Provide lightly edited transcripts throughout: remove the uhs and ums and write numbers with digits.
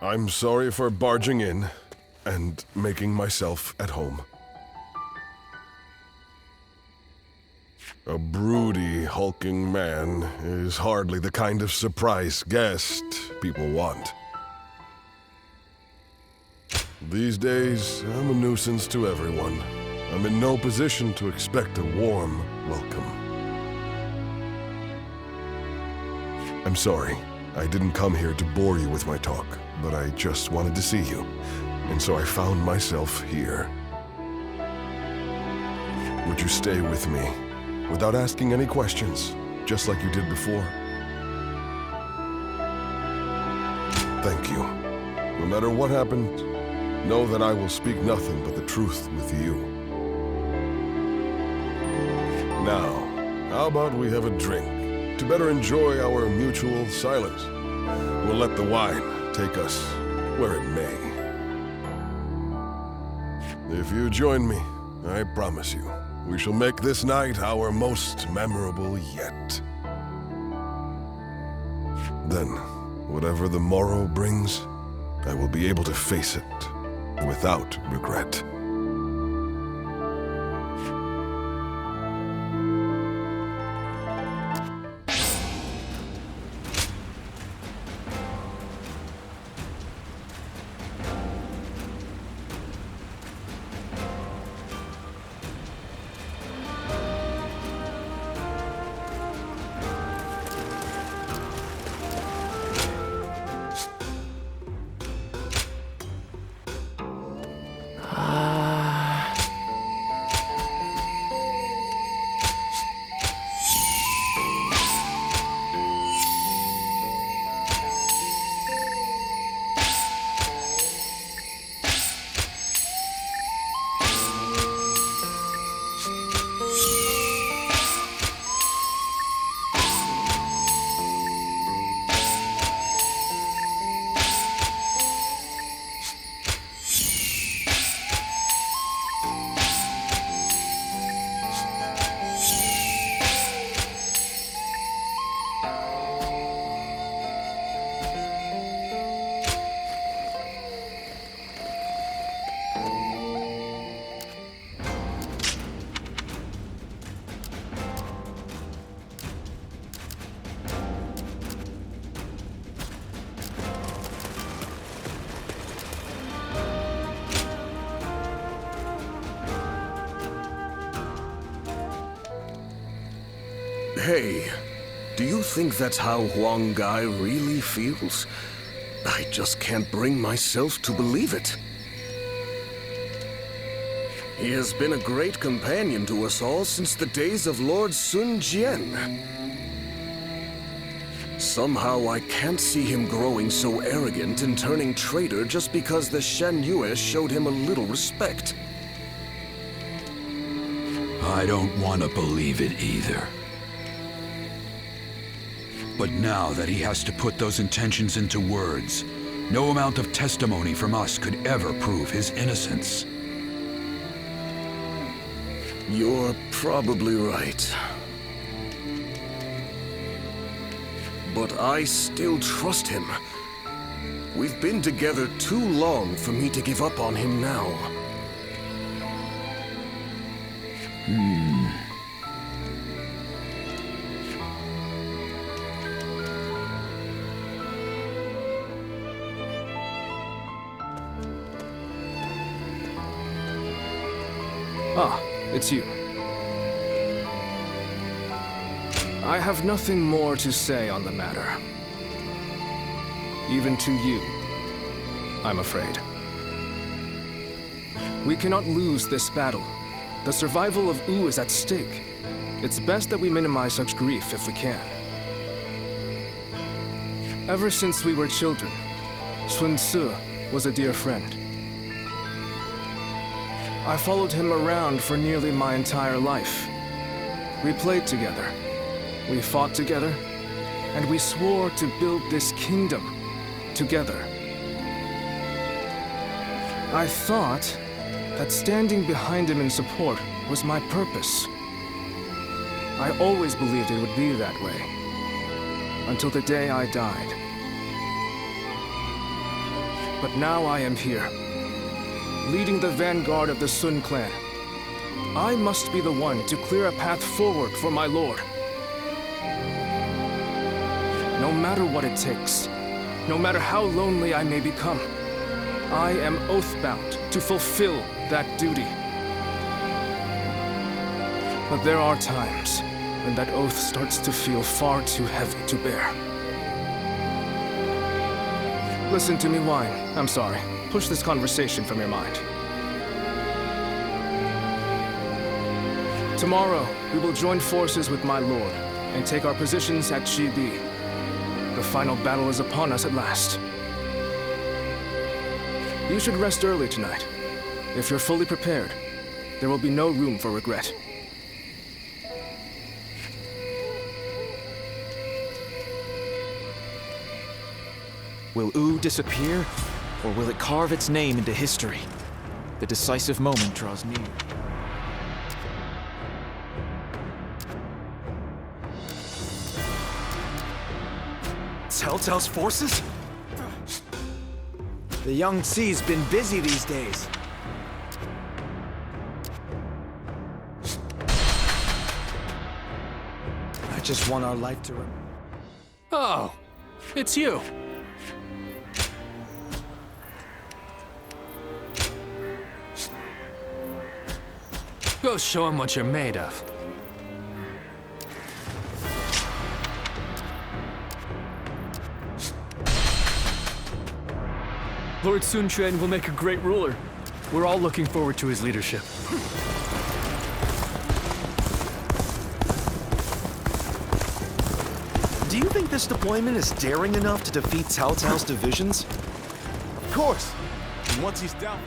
I'm sorry for barging in and making myself at home. A broody, hulking man is hardly the kind of surprise guest people want. These days, I'm a nuisance to everyone. I'm in no position to expect a warm welcome. I'm sorry. I didn't come here to bore you with my talk, but I just wanted to see you, and so I found myself here. Would you stay with me, without asking any questions, just like you did before? Thank you. No matter what happened, know that I will speak nothing but the truth with you. Now, how about we have a drink? To better enjoy our mutual silence. We'll let the wine take us where it may. If you join me, I promise you, we shall make this night our most memorable yet. Then, whatever the morrow brings, I will be able to face it without regret. Hey, do you think that's how Huang Gai really feels? I just can't bring myself to believe it. He has been a great companion to us all since the days of Lord Sun Jian. Somehow I can't see him growing so arrogant and turning traitor just because the Shen Yue showed him a little respect. I don't want to believe it either. But now that he has to put those intentions into words, no amount of testimony from us could ever prove his innocence. You're probably right. But I still trust him. We've been together too long for me to give up on him now. Ah, it's you. I have nothing more to say on the matter. Even to you, I'm afraid. We cannot lose this battle. The survival of Wu is at stake. It's best that we minimize such grief if we can. Ever since we were children, Sun Ce was a dear friend. I followed him around for nearly my entire life. We played together, we fought together, and we swore to build this kingdom together. I thought that standing behind him in support was my purpose. I always believed it would be that way, until the day I died. But now I am here, leading the vanguard of the Sun clan. I must be the one to clear a path forward for my lord. No matter what it takes, no matter how lonely I may become, I am oath-bound to fulfill that duty. But there are times when that oath starts to feel far too heavy to bear. Listen to me whine. I'm sorry. Push this conversation from your mind. Tomorrow, we will join forces with my lord and take our positions at Chibi. The final battle is upon us at last. You should rest early tonight. If you're fully prepared, there will be no room for regret. Will Wu disappear, or will it carve its name into history? The decisive moment draws near. Telltale's forces? The young Xi's been busy these days. I just want our life to run. Oh, it's you. Go show him what you're made of. Lord Sun Quan will make a great ruler. We're all looking forward to his leadership. Do you think this deployment is daring enough to defeat Cao Cao's divisions? Of course. And once he's down...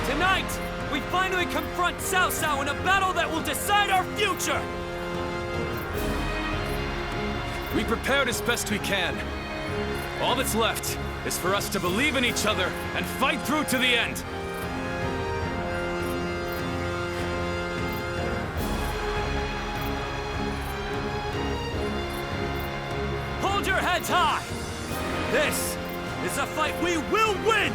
Tonight, we finally confront Cao Cao in a battle that will decide our future! We prepared as best we can. All that's left is for us to believe in each other and fight through to the end. Hold your heads high! This is a fight we will win!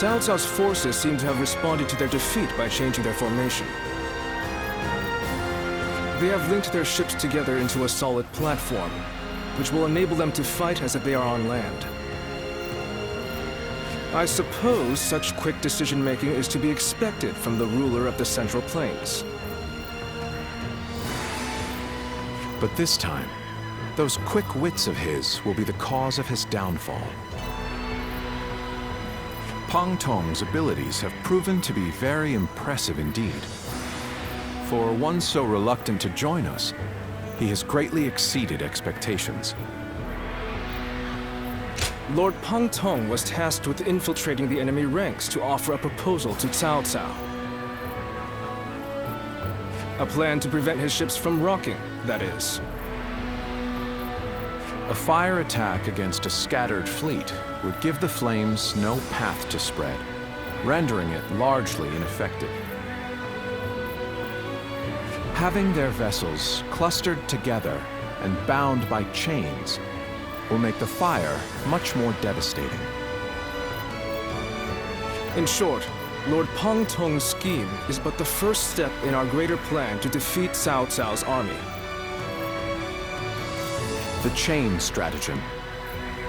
Cao Cao's forces seem to have responded to their defeat by changing their formation. They have linked their ships together into a solid platform, which will enable them to fight as if they are on land. I suppose such quick decision-making is to be expected from the ruler of the Central Plains. But this time, those quick wits of his will be the cause of his downfall. Pang Tong's abilities have proven to be very impressive indeed. For one so reluctant to join us, he has greatly exceeded expectations. Lord Pang Tong was tasked with infiltrating the enemy ranks to offer a proposal to Cao Cao. A plan to prevent his ships from rocking, that is. A fire attack against a scattered fleet would give the flames no path to spread, rendering it largely ineffective. Having their vessels clustered together and bound by chains will make the fire much more devastating. In short, Lord Pang Tong's scheme is but the first step in our greater plan to defeat Cao Cao's army. The chain stratagem,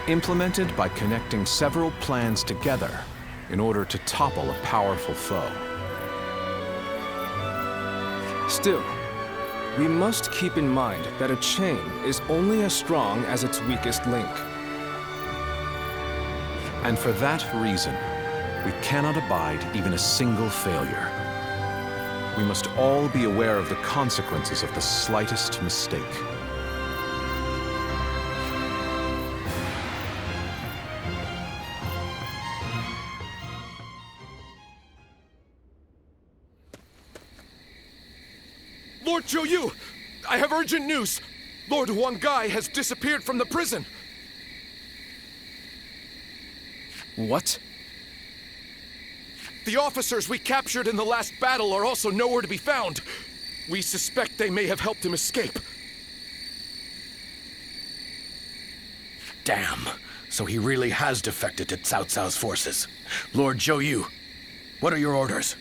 implemented by connecting several plans together in order to topple a powerful foe. Still, we must keep in mind that a chain is only as strong as its weakest link. And for that reason, we cannot abide even a single failure. We must all be aware of the consequences of the slightest mistake. Lord Zhou, I have urgent news. Lord Huanggai has disappeared from the prison. What? The officers we captured in the last battle are also nowhere to be found. We suspect they may have helped him escape. Damn. So he really has defected to Cao Cao's forces. Lord Zhou, what are your orders?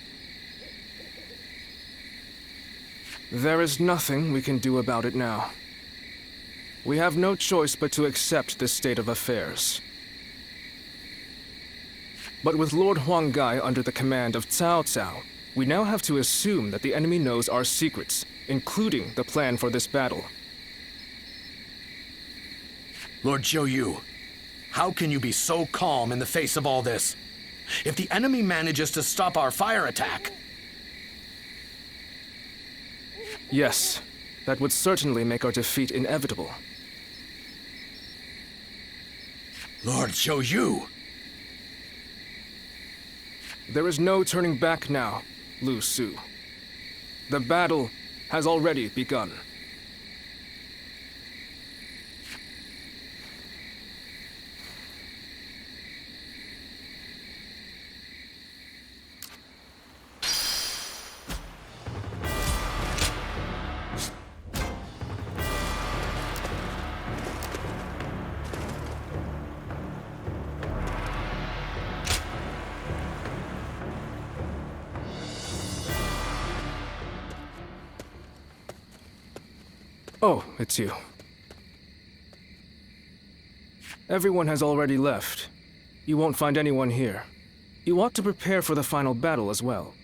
There is nothing we can do about it now. We have no choice but to accept this state of affairs. But with Lord Huanggai under the command of Cao Cao, we now have to assume that the enemy knows our secrets, including the plan for this battle. Lord Zhou, how can you be so calm in the face of all this? If the enemy manages to stop our fire attack... Yes, that would certainly make our defeat inevitable. Lord Zhou! There is no turning back now, Lu Su. The battle has already begun. Oh, it's you. Everyone has already left. You won't find anyone here. You ought to prepare for the final battle as well.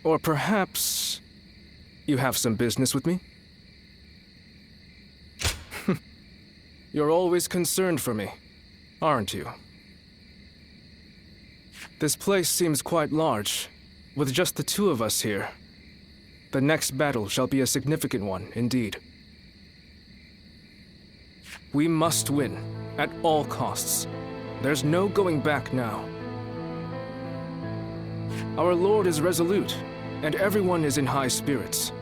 Or perhaps you have some business with me? You're always concerned for me, aren't you? This place seems quite large, with just the two of us here. The next battle shall be a significant one, indeed. We must win, at all costs. There's no going back now. Our Lord is resolute, and everyone is in high spirits.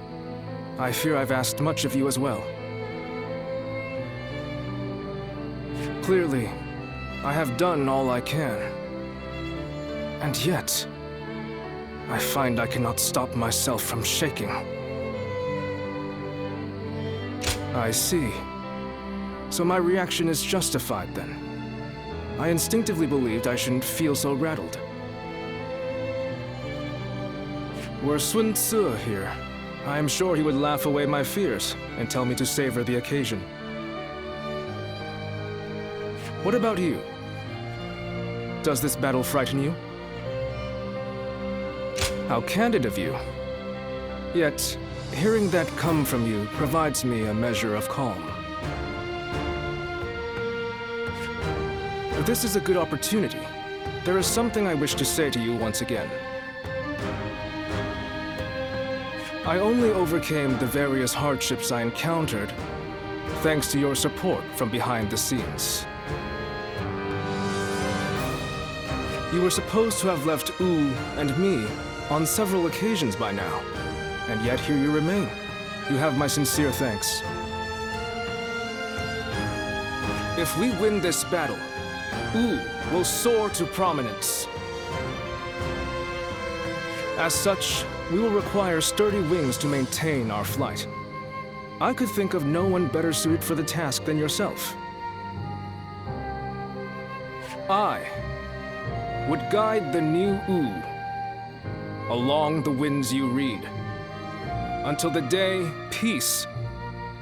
I fear I've asked much of you as well. Clearly, I have done all I can. And yet, I find I cannot stop myself from shaking. I see. So my reaction is justified then. I instinctively believed I shouldn't feel so rattled. Were Sun Tzu here, I am sure he would laugh away my fears and tell me to savor the occasion. What about you? Does this battle frighten you? How candid of you. Yet, hearing that come from you provides me a measure of calm. This is a good opportunity. There is something I wish to say to you once again. I only overcame the various hardships I encountered thanks to your support from behind the scenes. You were supposed to have left Wu and me on several occasions by now, and yet here you remain. You have my sincere thanks. If we win this battle, Wu will soar to prominence. As such, we will require sturdy wings to maintain our flight. I could think of no one better suited for the task than yourself. I would guide the new Wu along the winds you read, until the day peace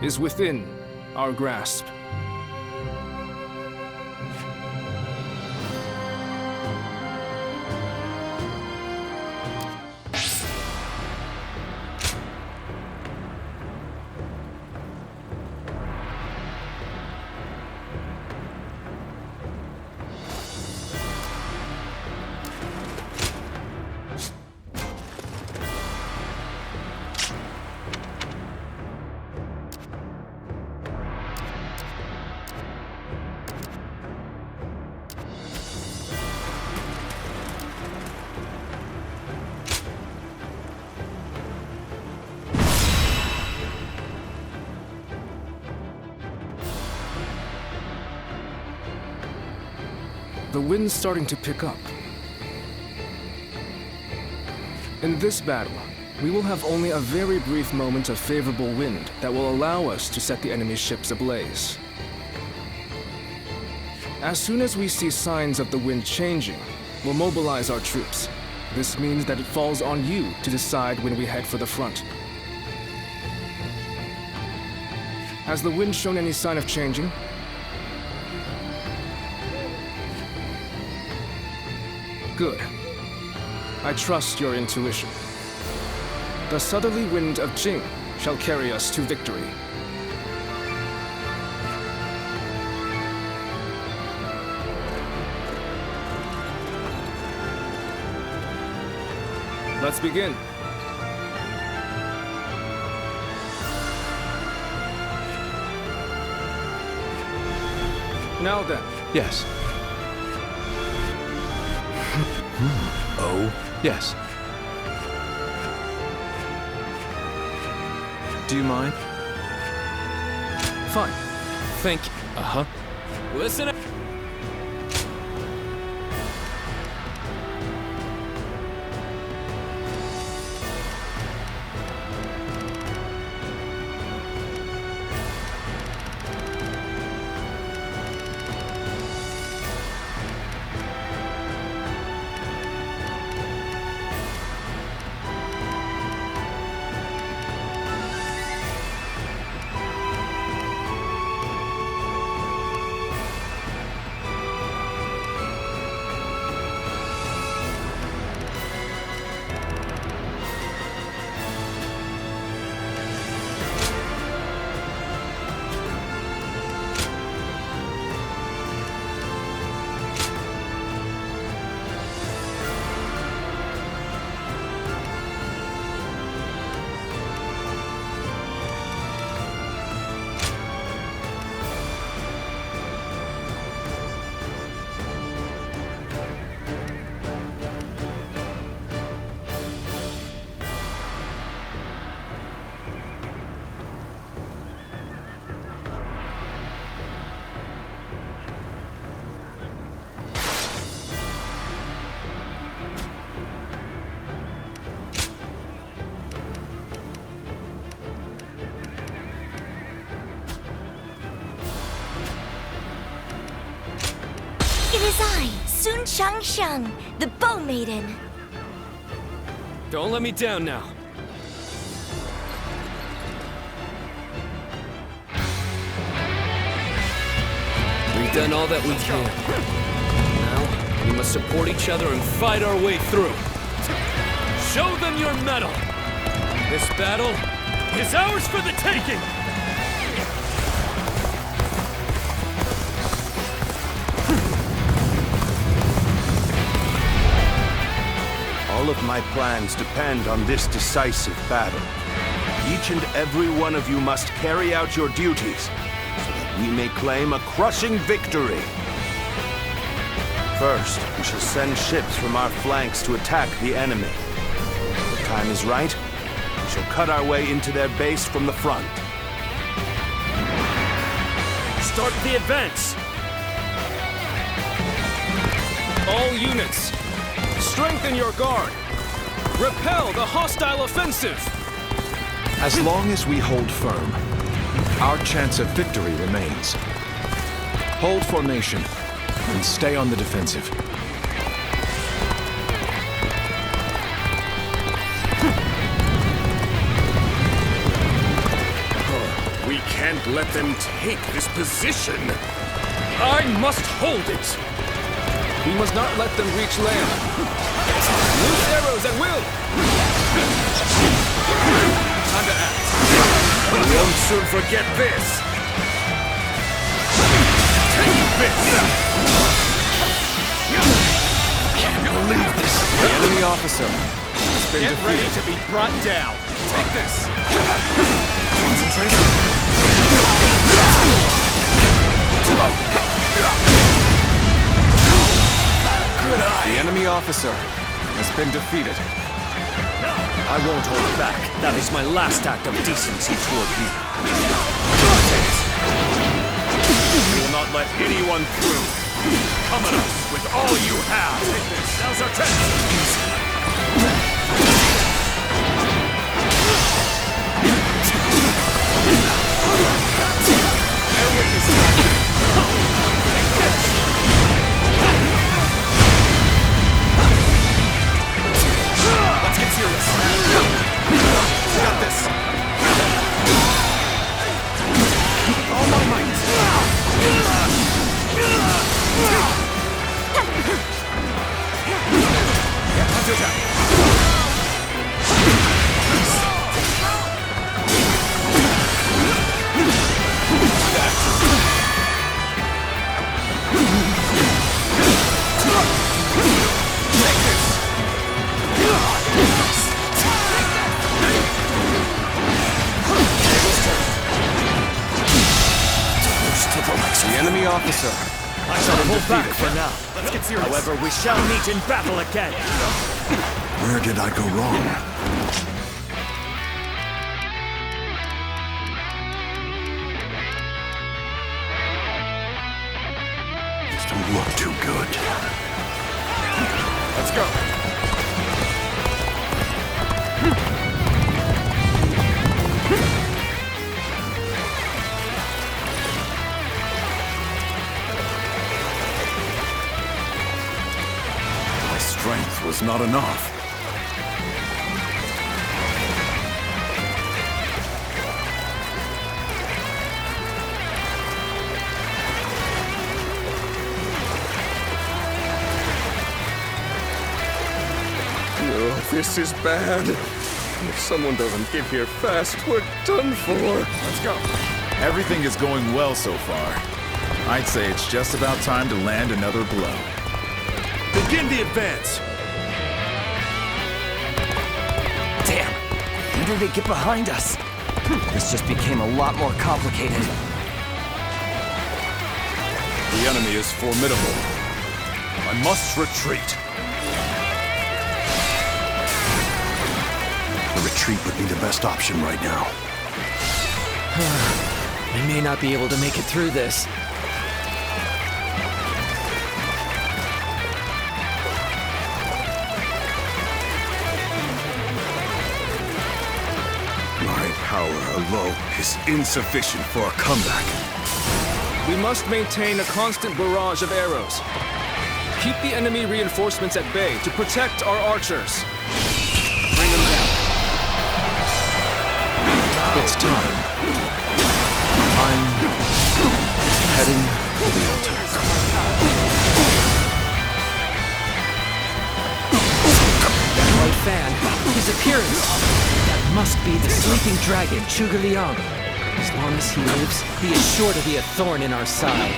is within our grasp. The wind's starting to pick up. In this battle, we will have only a very brief moment of favorable wind that will allow us to set the enemy's ships ablaze. As soon as we see signs of the wind changing, we'll mobilize our troops. This means that it falls on you to decide when we head for the front. Has the wind shown any sign of changing? Good. I trust your intuition. The southerly wind of Jing shall carry us to victory. Let's begin. Now then. Yes. Oh? Yes. Do you mind? Fine. Thank you. Uh-huh. Listen up. It is I, Sun Shang, the Bow Maiden. Don't let me down now. We've done all that we can. Now, we must support each other and fight our way through. Show them your mettle! This battle is ours for the taking! All of my plans depend on this decisive battle. Each and every one of you must carry out your duties. we may claim a crushing victory. First, we shall send ships from our flanks to attack the enemy. When the time is right, we shall cut our way into their base from the front. Start the advance! All units, strengthen your guard. Repel the hostile offensive. As long as we hold firm, our chance of victory remains. Hold formation and stay on the defensive. We can't let them take this position. I must hold it. We must not let them reach land. Loose arrows at will. Time to act. We won't soon forget this. Take this. Can't believe this. The enemy officer has been Get ready defeated. to be brought down. Take this. The enemy officer has been defeated. I won't hold back. That is my last act of decency toward you. We will not let anyone through. Come at us with all you have. Take this. Now's our chance. Let's get serious. We got this. All my might. Time to attack. The enemy officer I shall pull back for now. Let's get serious. However, we shall meet in battle again. Where did I go wrong? This don't look too good. Let's go. My strength was not enough. No, this is bad. If someone doesn't get here fast, we're done for. Let's go. Everything is going well so far. I'd say it's just about time to land another blow. Begin the advance. Damn! When did they get behind us? This just became a lot more complicated. The enemy is formidable. I must retreat. The retreat would be the best option right now. We may not be able to make it through this. My power alone is insufficient for a comeback. We must maintain a constant barrage of arrows. Keep the enemy reinforcements at bay to protect our archers. Bring them down. It's time. I'm heading for the altar. That white fan, his appearance. That must be the sleeping dragon, Zhuge Liang. As long as he lives, he is sure to be a thorn in our side.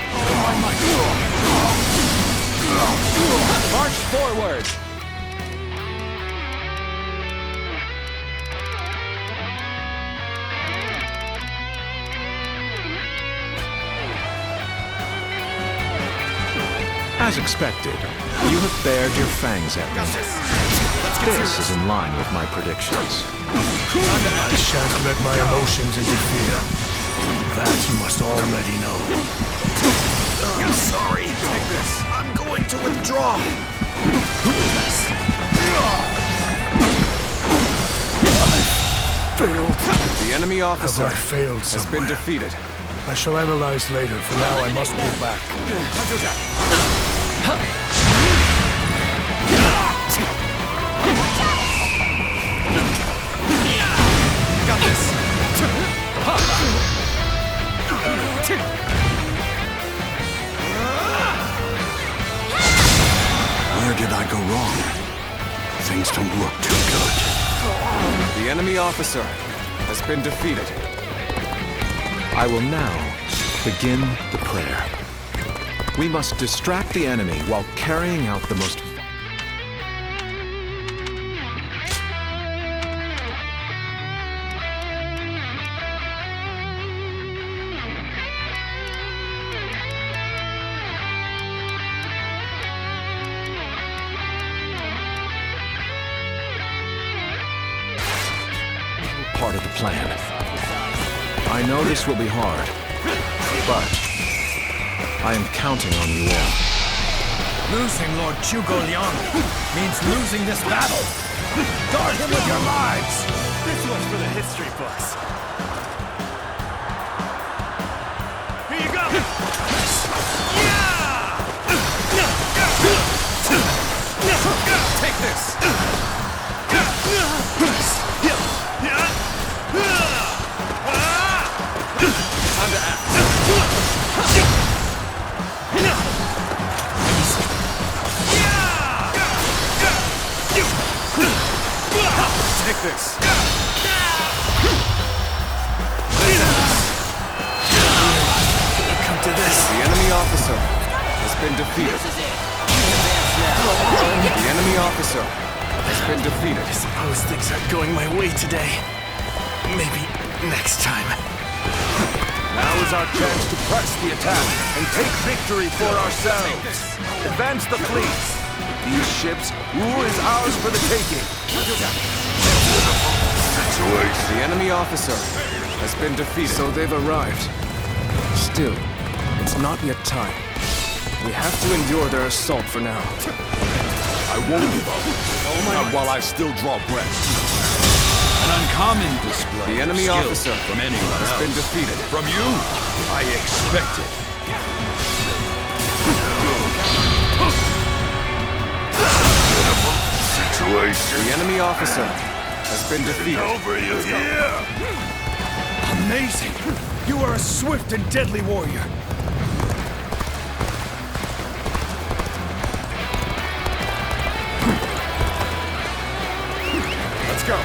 March forward! As expected, you have bared your fangs at me. This is in line with my predictions. I shan't let my emotions interfere. That you must already know. I'm sorry. Take this. I'm going to withdraw. Failed. The enemy officer Have I failed has somewhere? been defeated. I shall analyze later. For now, I must move back. Got this. Where did I go wrong? Things don't look too good. The enemy officer has been defeated. I will now begin the prayer. We must distract the enemy while carrying out the most... part of the plan. I know this will be hard, but I am counting on you all. Losing Lord Zhuge Liang means losing this battle. Guard him with your lives. This one's for the history books. Here you go! Take this. Time to act. Take this. Come to this. The enemy officer has been defeated. The enemy officer has been defeated. I suppose things aren't going my way today. Maybe next time. Now is our chance to press the attack and take victory for ourselves. Advance the fleets. These ships, war is ours for the taking. The enemy officer has been defeated. So they've arrived. Still, it's not yet time. We have to endure their assault for now. I won't give up. Not while I still draw breath. An uncommon display. The enemy of skill officer from anyone has been defeated. From you, I expect it. The enemy officer has been defeated. Over you here! Amazing! You are a swift and deadly warrior. Let's go.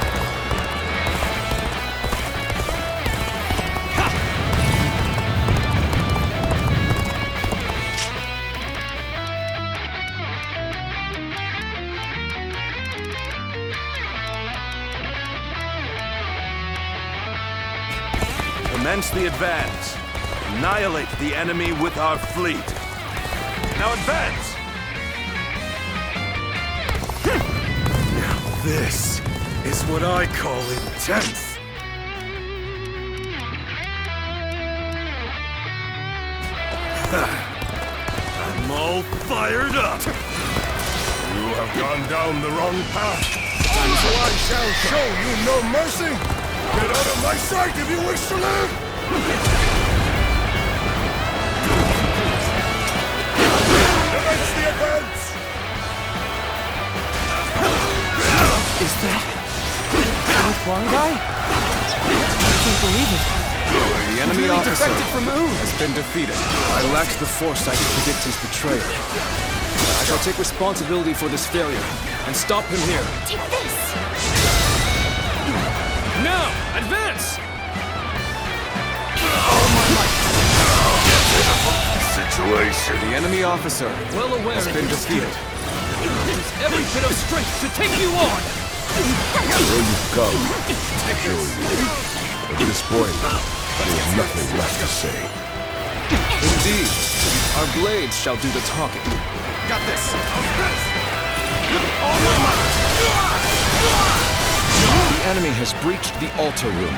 Commence the advance. Annihilate the enemy with our fleet. Now advance! Now this is what I call intense. I'm all fired up. You have gone down the wrong path. So I shall show you no mercy. Get out of my sight if you wish to live! Commence the advance! Is that... Darth Long Guy? I can't believe it. The enemy Really officer defected from Oon. has been defeated. I lacked the foresight to predict his betrayal. I shall take responsibility for this failure and stop him here. Take this! Now, advance! Situation. The enemy officer Well aware has been defeated. Use every bit of strength to take you on! Where you go, I'll show you. At this point, there's nothing left to say. Indeed, our blades shall do the talking. Got this! The enemy has breached the altar room.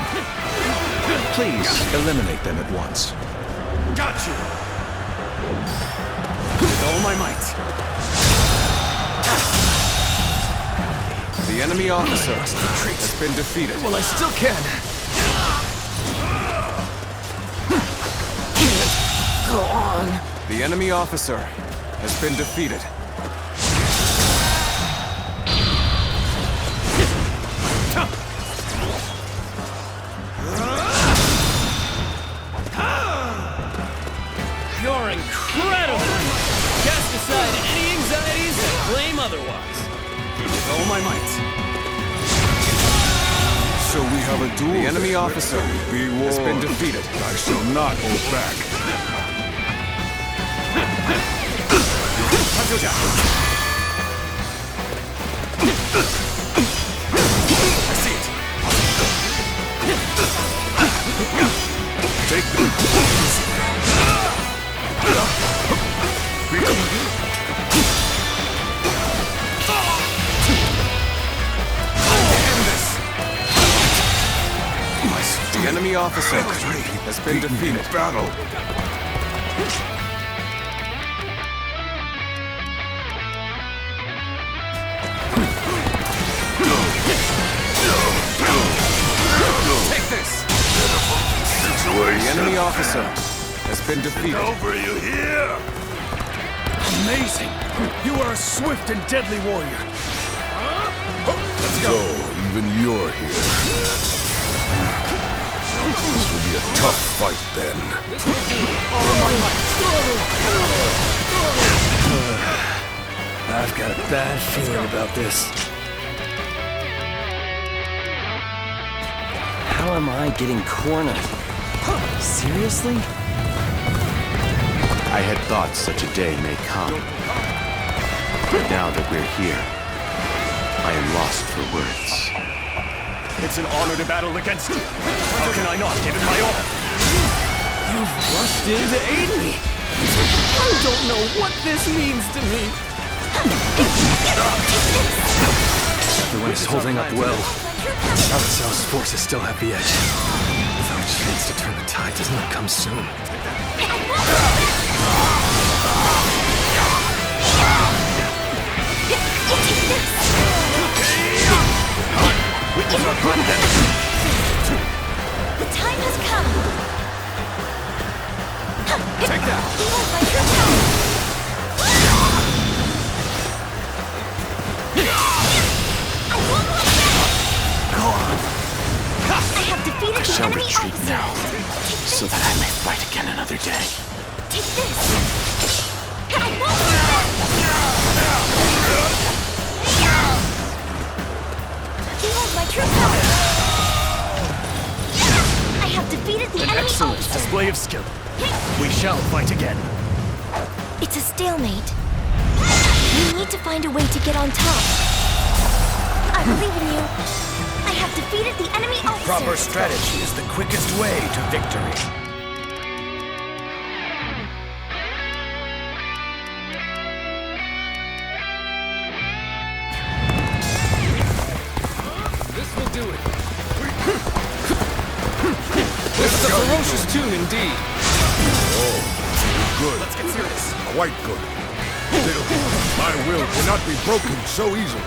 Please eliminate them at once. Got you! With all my might. The enemy officer has been defeated. Well, I still can. Go on. The enemy officer has been defeated. You're incredible! Cast aside any anxieties and claim otherwise. With all my might. So we have a duel. The enemy officer Be warned. has been defeated. I shall not hold back. I see it. Take this. The enemy officer has been defeated. Battle. Take this. The enemy officer has been defeated. Over, you hear? Amazing. You are a swift and deadly warrior. Let's go. Even you're here. This will be a tough fight then. I've got a bad feeling about this. How am I getting cornered? Seriously? I had thought such a day may come. But now that we're here, I am lost for words. It's an honor to battle against you. How can I not give it my all? You've rushed in to aid me. I don't know what this means to me. Everyone is holding up well. South's forces still have the edge. Our chance to turn the tide does not come soon. The time has come. Take that! Behold my true power. I won't look back. Go on. I have defeated I the shall enemy retreat officer. now, so that I may fight again another day. Take this. I won't look back. Behold my true power. I have defeated the enemy Excellent officer. display of skill. We shall fight again. It's a stalemate. We need to find a way to get on top. I believe in you. I have defeated the enemy officer. Proper strategy is the quickest way to victory. This will do it. This is a ferocious tune indeed. Oh, good. Let's get serious. Quite good. Still, my will cannot be broken so easily.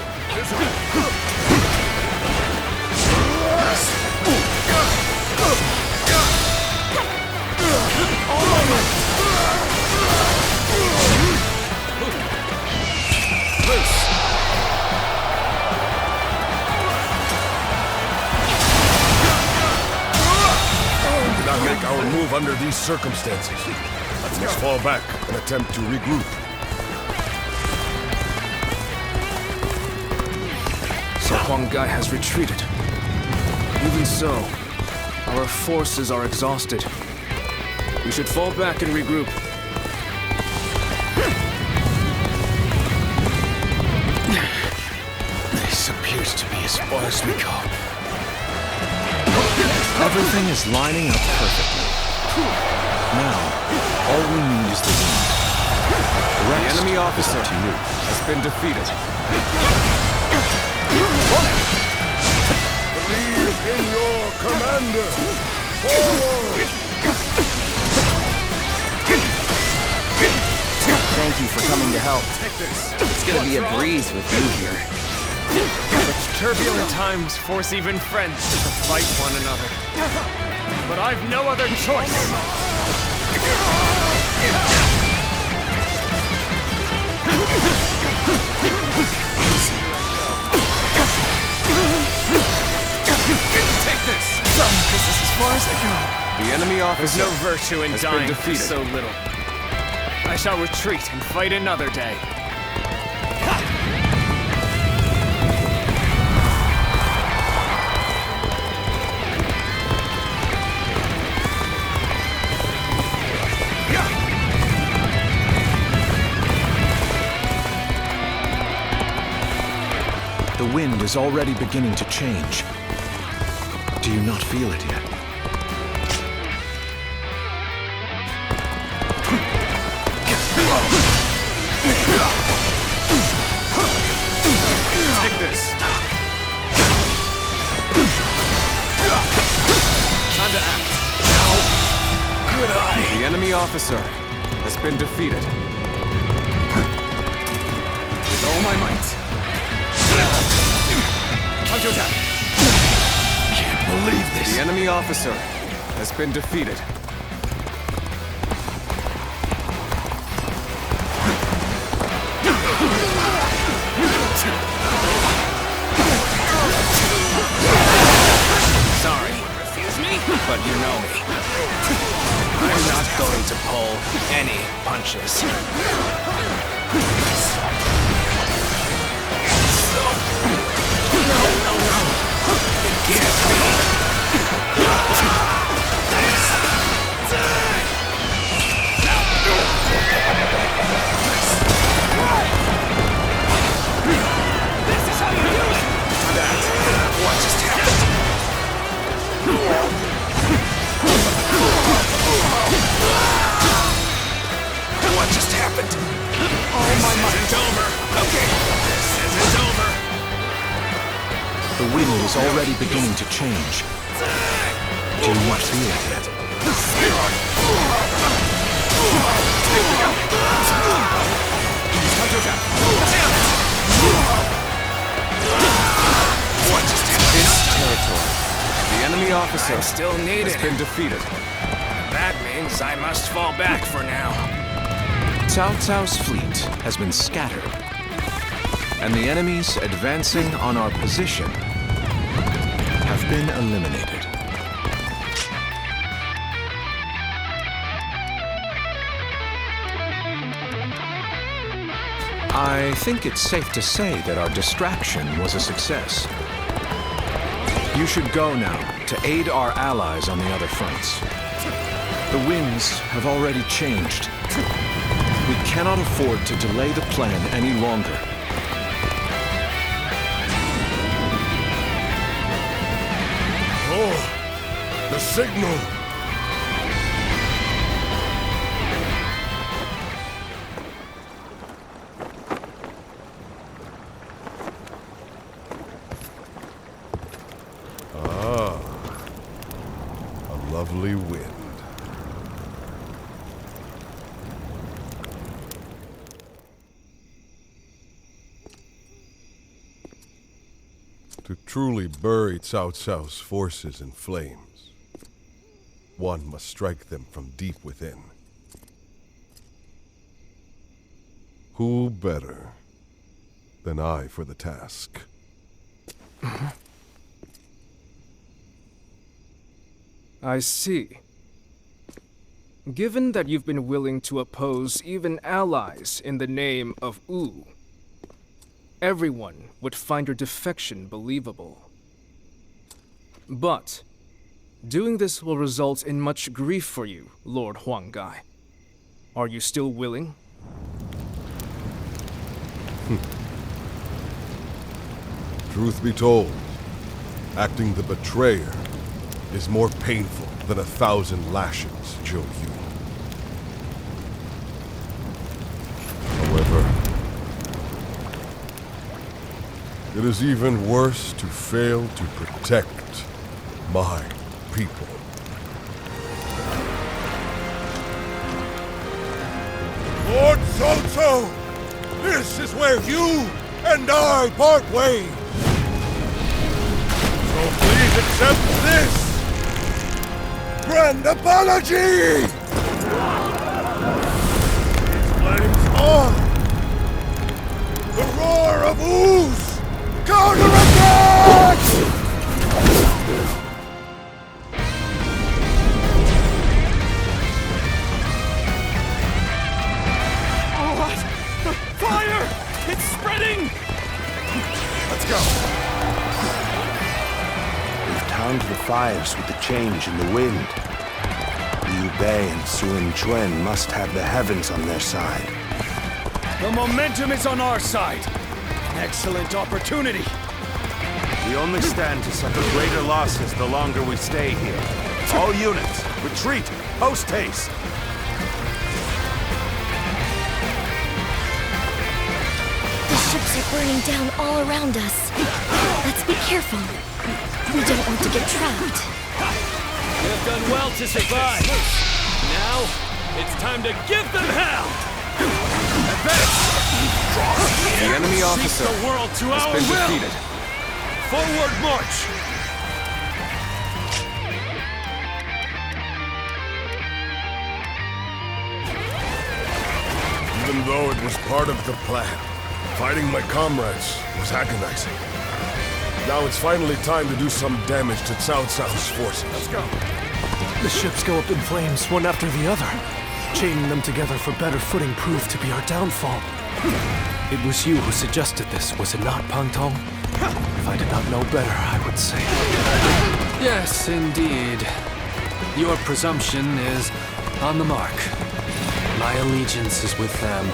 We cannot make our move under these circumstances. Let's fall back and attempt to regroup. So Huang Gai has retreated. Even so, our forces are exhausted. We should fall back and regroup. This appears to be as far as we go. Everything is lining up perfectly. Now, all we need is the wind. The enemy officer has been defeated. Believe in your commander! Forward! Thank you for coming to help. It's gonna be a breeze with you here. Such turbulent times force even friends to fight one another. But I've no other choice. Take this! This is as far as I go. The enemy officer There's no virtue in has dying been for defeated. so little. I shall retreat and fight another day. The wind is already beginning to change. Do you not feel it yet? Take this. Time to act. Now, good eye. The enemy officer has been defeated. With all my might. Time to attack. Can't believe this. The enemy officer has been defeated. Sorry, refuse me? But you know me. I'm not going to pull any punches. No. It can't be. This is how you do it! What just happened? What just happened? Oh my mind. This isn't over. Okay, this isn't over. The wind is already beginning to change. Do you not feel it yet? What just happened? This territory. The enemy officer I'm still needed. has been defeated. That means I must fall back for now. Cao Cao's fleet has been scattered, and the enemies advancing on our position have been eliminated. I think it's safe to say that our distraction was a success. You should go now to aid our allies on the other fronts. The winds have already changed. We cannot afford to delay the plan any longer. Oh, the signal! A lovely wind. To truly bury Cao Cao's forces in flames, one must strike them from deep within. Who better than I for the task? I see. Given that you've been willing to oppose even allies in the name of Wu, everyone would find your defection believable. But doing this will result in much grief for you, Lord Huanggai. Are you still willing? Truth be told, acting the betrayer is more painful than 1,000 lashes, Zhou Yu. It is even worse to fail to protect my people. Lord Soto, this is where you and I part ways. So please accept this grand apology! These flames on! The roar of ooze! Counterattack! What? The fire! It's spreading! Let's go. We've timed the fires with the change in the wind. Liu Bei and Sun Quan must have the heavens on their side. The momentum is on our side. Excellent opportunity. We only stand to suffer greater losses the longer we stay here. All units, retreat, post haste. The ships are burning down all around us. Let's be careful. We don't want to get trapped. They've done well to survive. Now, it's time to give them hell! Advance! The enemy officer the world to has our been will. defeated. Forward march! Even though it was part of the plan, fighting my comrades was agonizing. Now it's finally time to do some damage to Cao Cao's forces. Let's go. The ships go up in flames, one after the other. Chaining them together for better footing proved to be our downfall. It was you who suggested this, was it not, Pang Tong? If I did not know better, I would say. Yes, indeed. Your presumption is on the mark. My allegiance is with them.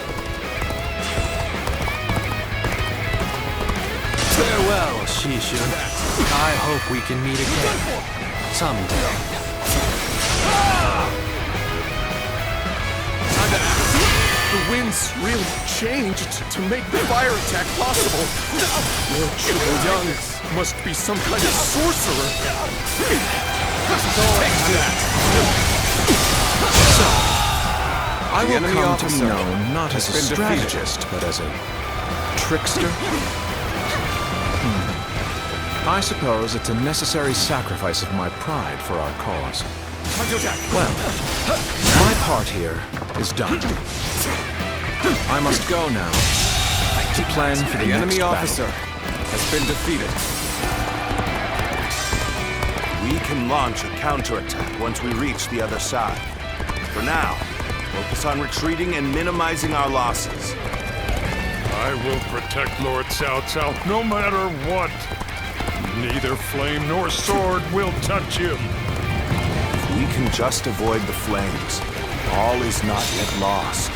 Farewell, Shishu. I hope we can meet again. Someday. The winds really changed to make the fire attack possible. Lord Chibi must be some kind of sorcerer. I will enemy come to be officer known not as a has been defeated. strategist, but as a trickster. I suppose it's a necessary sacrifice of my pride for our cause. Well, my part here is done. I must go now to plan for the enemy next officer battle. has been defeated. We can launch a counterattack once we reach the other side. For now, focus on retreating and minimizing our losses. I will protect Lord Cao Cao no matter what. Neither flame nor sword will touch him. If we can just avoid the flames, all is not yet lost.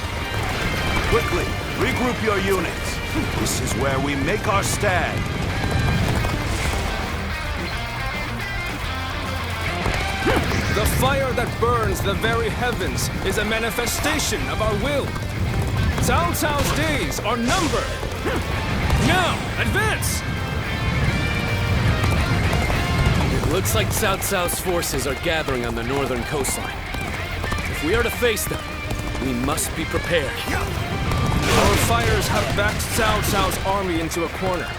Quickly, regroup your units. This is where we make our stand. The fire that burns the very heavens is a manifestation of our will. Cao Cao's days are numbered. Now, advance! It looks like Cao Cao's forces are gathering on the northern coastline. If we are to face them, we must be prepared. Our fires have backed Cao Cao's army into a corner.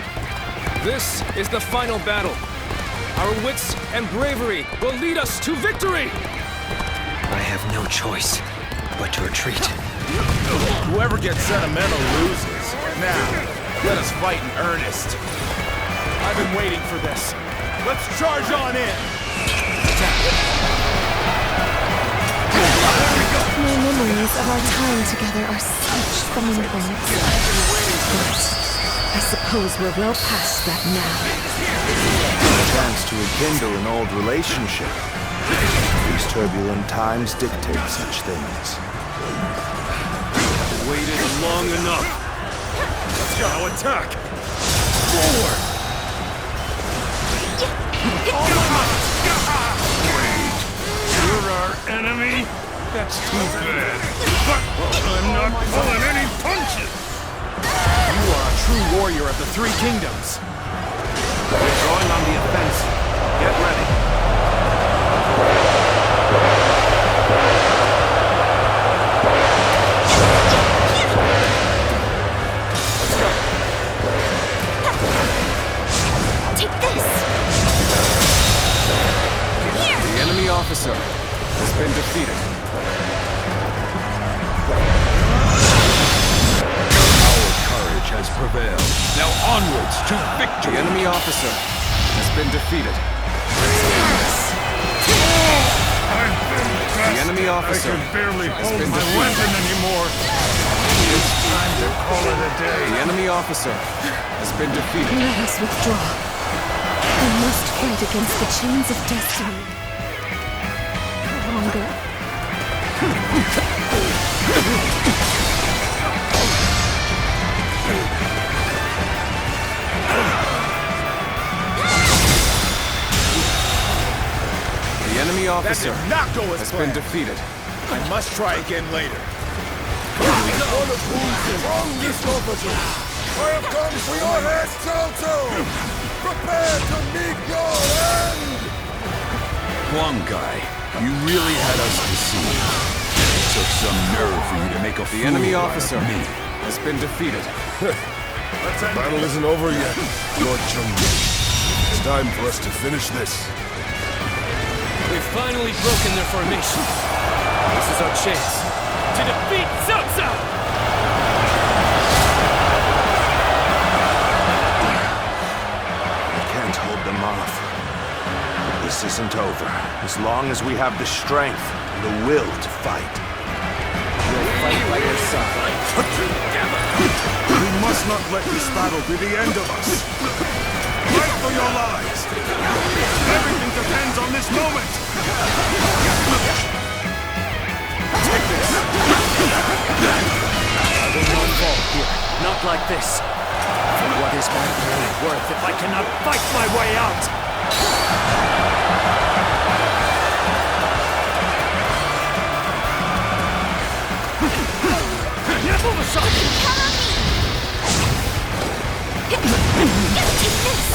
This is the final battle. Our wits and bravery will lead us to victory! I have no choice but to retreat. Whoever gets sentimental loses. Now, let us fight in earnest. I've been waiting for this. Let's charge on in! My memories of our time together are such fond ones. But I suppose we're well past that now. A chance to rekindle an old relationship. These turbulent times dictate such things. Waited long enough. Let's go. Now attack. Forward. Wait. You're our enemy? That's too bad. But I'm not pulling any punches. You are true warrior of the Three Kingdoms. We're going on the offensive. Get ready. Take this! The enemy officer has been defeated. Our courage has prevailed. Now onwards to victory. The enemy officer has been defeated. The enemy officer I can barely has hold been my defeated. weapon anymore. It's time to call it a day. The enemy officer has been defeated. Let us withdraw. We must fight against the chains of destiny. No longer. The enemy officer Not go as has been planned. defeated. I must try again later. One of whose strongest officers. I have come for your head, Toto! Prepare to meet your end! Huang Kai, you really had us deceived. It took some nerve for you to make a The fool enemy out officer of me. has been defeated. The battle isn't over yet, Lord Chungju. It's time for us to finish this. We've finally broken their formation. This is our chance to defeat Cao Cao! We can't hold them off. This isn't over, as long as we have the strength and the will to fight. We'll fight by your side. We must not let this battle be the end of us. Fight for your lives! Everything depends on this moment! Take this. I will not fall here. Not like this. For what is my glory worth if I cannot fight my way out? Move aside! Count on me! Take this!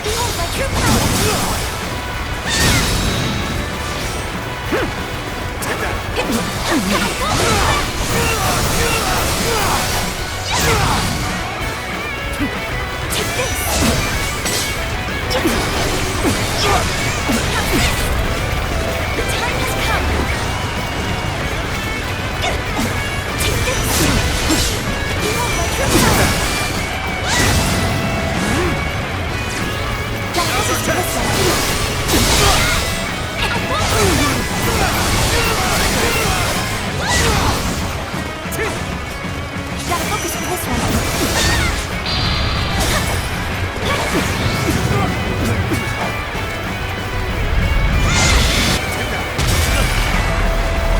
Behold my true power! Take that! Take this! The time has come! Take this! Behold my true power! That has us to the Gotta focus for this one.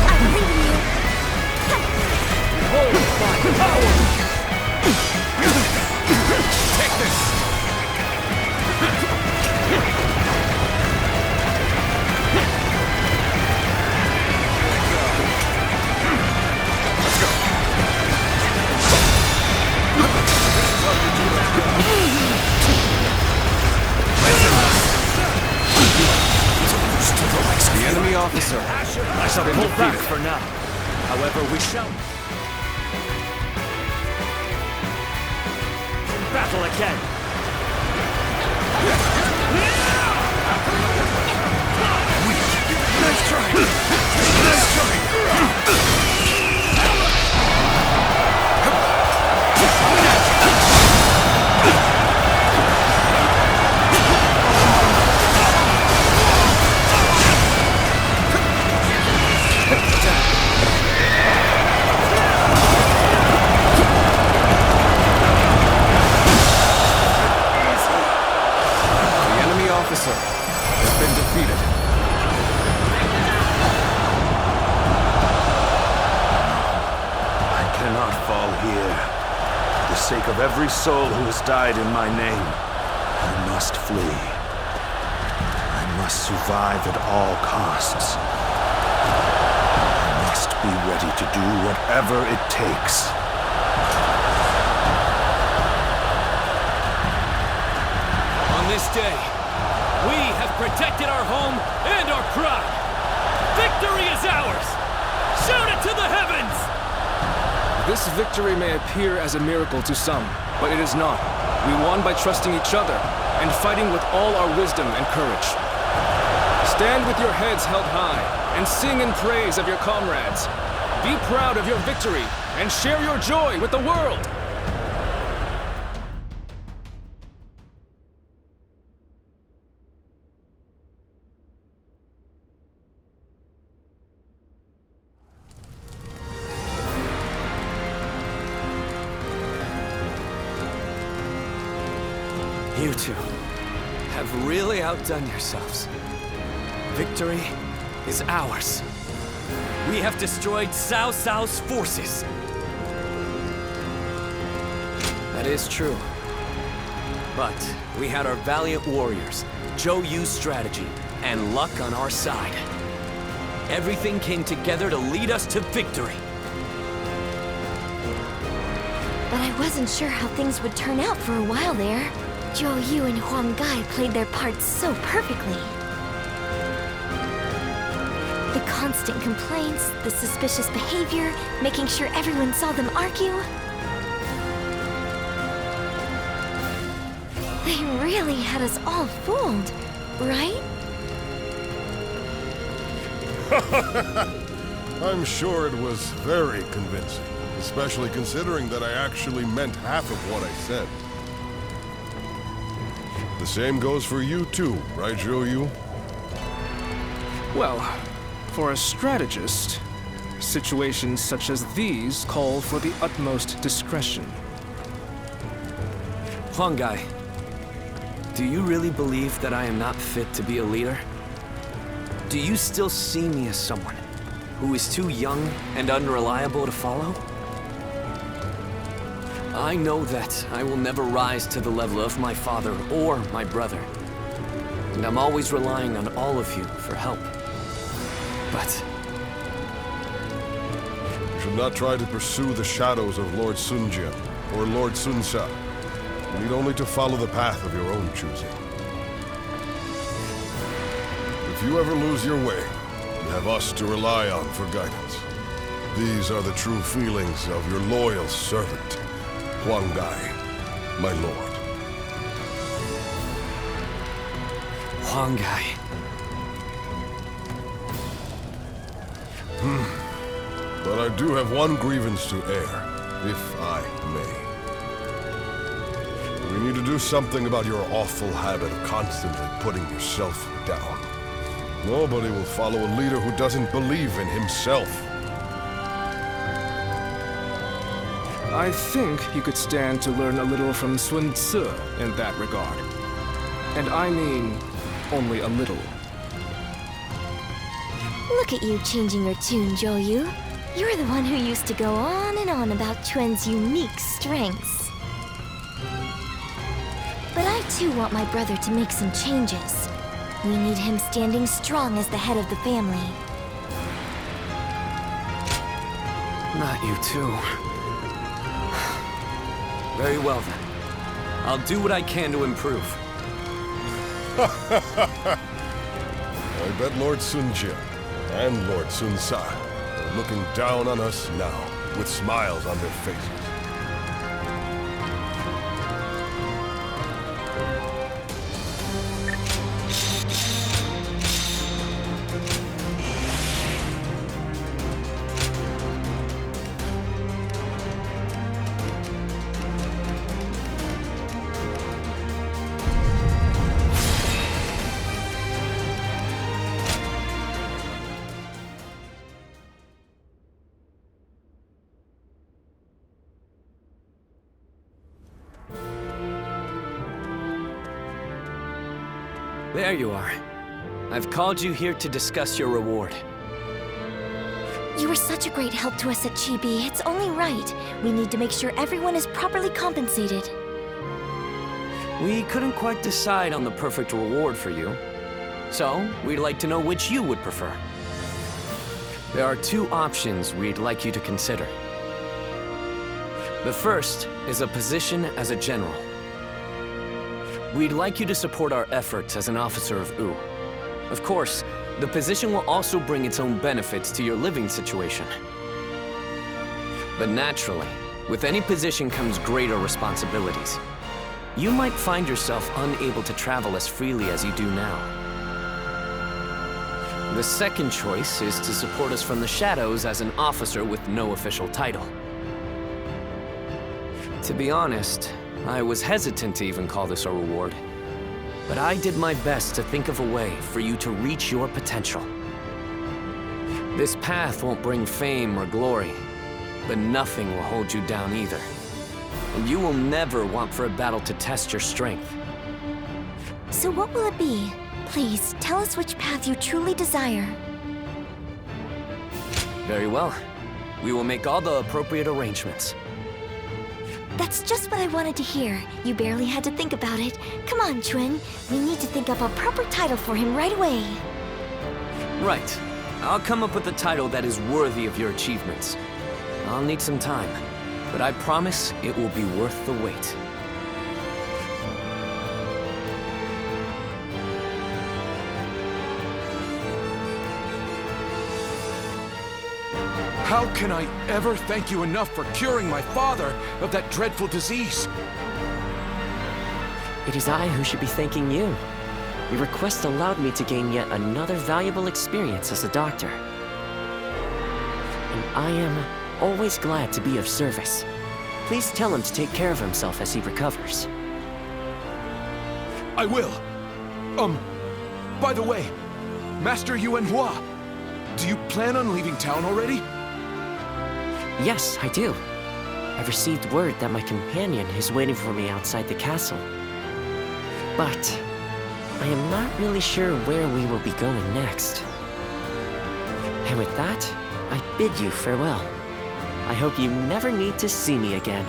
I believe in you. Hold my power! Take this! Let's go! The enemy officer I shall pull back for now. However, we shall battle again. Nice try. Nice try. officer has been defeated. I cannot fall here. For the sake of every soul who has died in my name, I must flee. I must survive at all costs. I must be ready to do whatever it takes. this day, we have protected our home and our pride. Victory is ours! Shout it to the heavens! This victory may appear as a miracle to some, but it is not. We won by trusting each other and fighting with all our wisdom and courage. Stand with your heads held high and sing in praise of your comrades. Be proud of your victory and share your joy with the world. You two have really outdone yourselves. Victory is ours. We have destroyed Cao Cao's forces. That is true. But we had our valiant warriors, Zhou Yu's strategy, and luck on our side. Everything came together to lead us to victory. But I wasn't sure how things would turn out for a while there. Zhou Yu and Huang Gai played their parts so perfectly. The constant complaints, the suspicious behavior, making sure everyone saw them argue. They really had us all fooled, right? I'm sure it was very convincing, especially considering that I actually meant half of what I said. The same goes for you too, right, Zhou Yu? Well, for a strategist, situations such as these call for the utmost discretion. Huang Gai, do you really believe that I am not fit to be a leader? Do you still see me as someone who is too young and unreliable to follow? I know that I will never rise to the level of my father or my brother. And I'm always relying on all of you for help. But you should not try to pursue the shadows of Lord Sun Jian or Lord Sun Sa. You need only to follow the path of your own choosing. If you ever lose your way, you have us to rely on for guidance. These are the true feelings of your loyal servant, Huang Gai, my lord. Huang Gai. But I do have one grievance to air, if I may. We need to do something about your awful habit of constantly putting yourself down. Nobody will follow a leader who doesn't believe in himself. I think you could stand to learn a little from Sun Tzu in that regard. And I mean, only a little. Look at you changing your tune, Zhou Yu. You're the one who used to go on and on about Quen's unique strengths. But I too want my brother to make some changes. We need him standing strong as the head of the family. Not you too. Very well then. I'll do what I can to improve. I bet Lord Sun Jian and Lord Sun Sa are looking down on us now with smiles on their faces. There you are. I've called you here to discuss your reward. You were such a great help to us at Chibi. It's only right. We need to make sure everyone is properly compensated. We couldn't quite decide on the perfect reward for you. So, we'd like to know which you would prefer. There are two options we'd like you to consider. The first is a position as a general. we'd like you to support our efforts as an officer of U. Of course, the position will also bring its own benefits to your living situation. But naturally, with any position comes greater responsibilities. You might find yourself unable to travel as freely as you do now. The second choice is to support us from the shadows as an officer with no official title. To be honest, I was hesitant to even call this a reward. But I did my best to think of a way for you to reach your potential. This path won't bring fame or glory, but nothing will hold you down either. And you will never want for a battle to test your strength. So what will it be? Please, tell us which path you truly desire. Very well. We will make all the appropriate arrangements. That's just what I wanted to hear. You barely had to think about it. Come on, Chuen. We need to think up a proper title for him right away. Right. I'll come up with a title that is worthy of your achievements. I'll need some time, but I promise it will be worth the wait. How can I ever thank you enough for curing my father of that dreadful disease? It is I who should be thanking you. Your request allowed me to gain yet another valuable experience as a doctor. And I am always glad to be of service. Please tell him to take care of himself as he recovers. I will. By the way, Master Yuanhua, do you plan on leaving town already? Yes, I do. I've received word that my companion is waiting for me outside the castle. But I am not really sure where we will be going next. And with that, I bid you farewell. I hope you never need to see me again.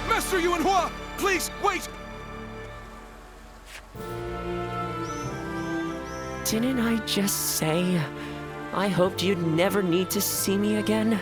Master Yuanhua, please, wait! Didn't I just say I hoped you'd never need to see me again?